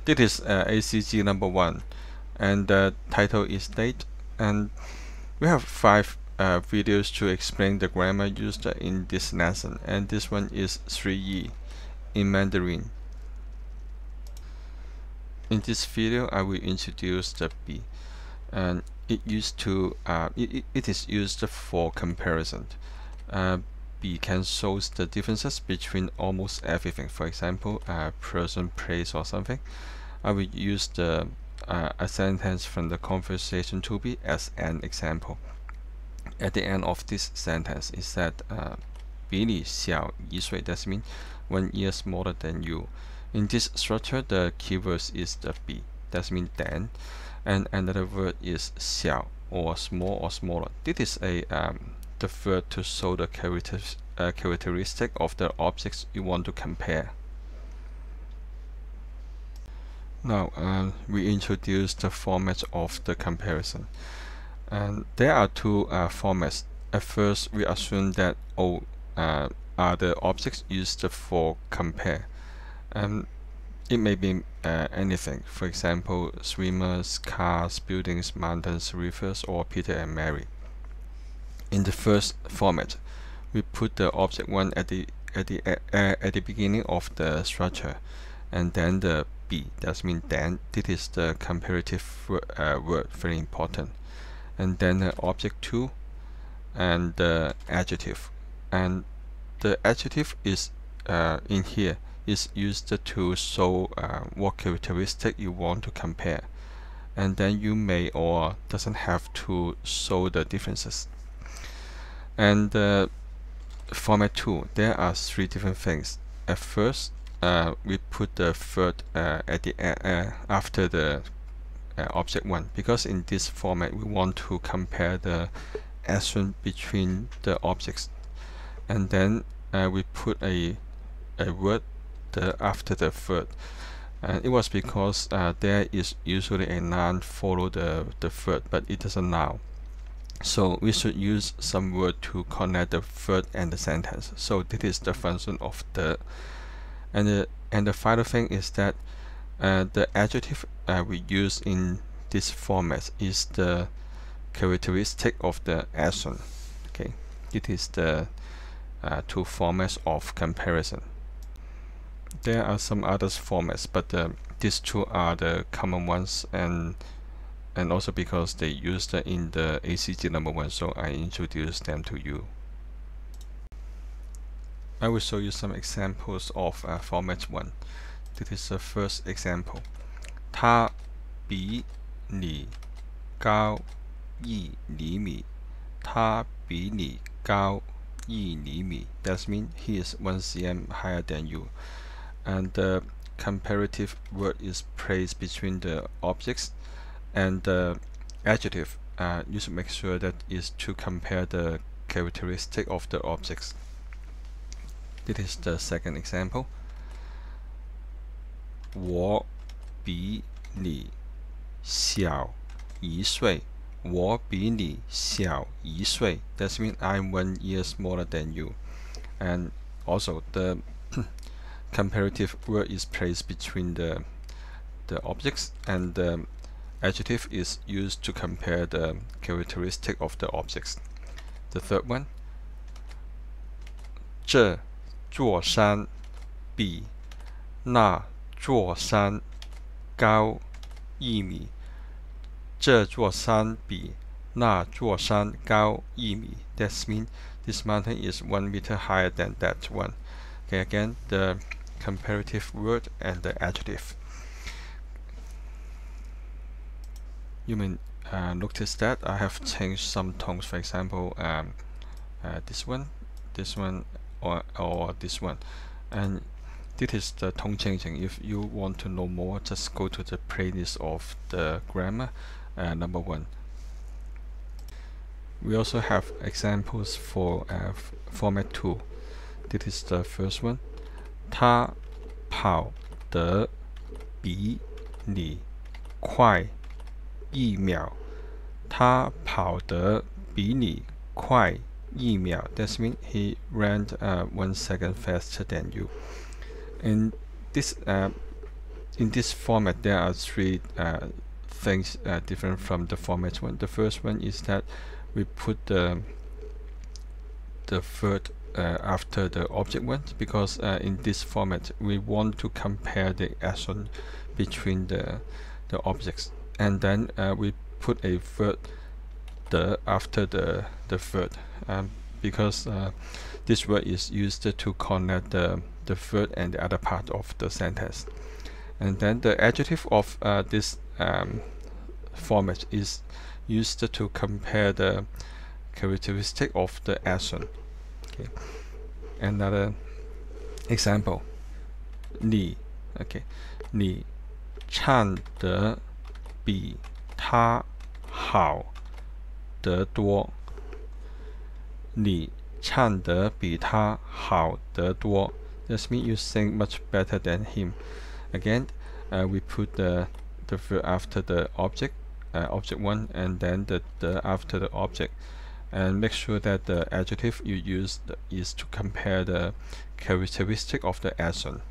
this is ACG number 1, and the title is date. And we have 5 videos to explain the grammar used in this lesson, and this one is 3E in Mandarin. In this video, I will introduce the B, and it is used for comparison. B can show the differences between almost everything. For example, person, place, or something. I will use a sentence from the conversation to be as an example. At the end of this sentence, it said 比你小1岁. That means 1 year smaller than you. In this structure, the keywords is the 比. That means than, and another word is 小 or small or smaller. This is the verb to show the characteristic of the objects you want to compare. Now we introduce the format of the comparison, and there are 2 formats. At first, we assume that all are the objects used for compare, and it may be anything. For example, swimmers, cars, buildings, mountains, rivers, or Peter and Mary. In the first format, we put the object 1 at the beginning of the structure, and then the B. That means then. This is the comparative word, very important. And then the object 2 and the adjective. And the adjective is in here is used to show what characteristic you want to compare, and then you may or doesn't have to show the differences. And format 2, there are 3 different things. At first, we put the third at the after the object 1, because in this format we want to compare the action between the objects, and then we put a word after the third, and it was because there is usually a noun follow the third, but it doesn't now. So we should use some word to connect the verb and the sentence. So this is the function of the. And the final thing is that the adjective we use in this format is the characteristic of the action. Okay, it is the 2 formats of comparison. There are some other formats, but these 2 are the common ones, and also because they used in the ACG number 1, so I introduced them to you. I will show you some examples of format 1. This is the first example. 他比你高1厘米. 他比你高1厘米. That means he is 1 cm higher than you. And the comparative word is placed between the objects, and the adjective you should make sure that is to compare the characteristic of the objects. This is the second example. 我比你小1岁. 我比你小1岁. That means I'm 1 year smaller than you. And also the comparative word is placed between the objects, and the adjective is used to compare the characteristic of the objects. The third one. 这座山比那座山高1米. 这座山比那座山高1米. That means this mountain is 1 meter higher than that one. Okay, again, the comparative word and the adjective. You may notice that I have changed some tones. For example, this one, or this one, and this is the tone changing. If you want to know more, just go to the playlist of the grammar number 1. We also have examples for format 2. This is the first one. 他跑得比你快1秒. 他跑得比你快1秒. That means he ran 1 second faster than you. And this in this format there are three things different from the format one. The first one is that we put the verb after the object one, because in this format we want to compare the action between the objects, and then we put a verb after the verb, because this word is used to connect the verb and the other part of the sentence. And then the adjective of this format is used to compare the characteristic of the action. Okay. Another example, 你 okay, 你唱得比他好得多。你唱得比他好得多. This means you sing much better than him. Again, we put the verb after the object, object one, and then the after the object, and make sure that the adjective you use is to compare the characteristic of the action.